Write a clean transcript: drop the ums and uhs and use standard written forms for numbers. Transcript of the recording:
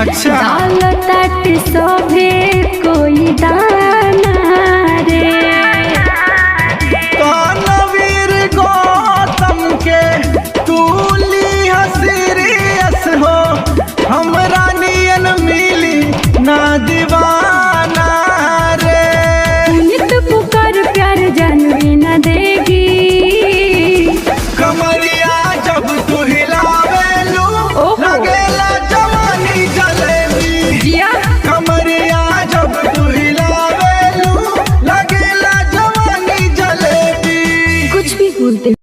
अच्छा दाल तट सभे कोई दाना रे। वीर गौतम के तूली सीरियस हो, हमरा नियन मिली ना दीवाना रे। पुनित पुकार प्यार जानवी न देगी, कमरिया जब तू हिलावेलू लगेला जवानी जलेबी। जिया कमरिया जब तू हिलावेलू लगेला जवानी जलेबी। कुछ भी बोलते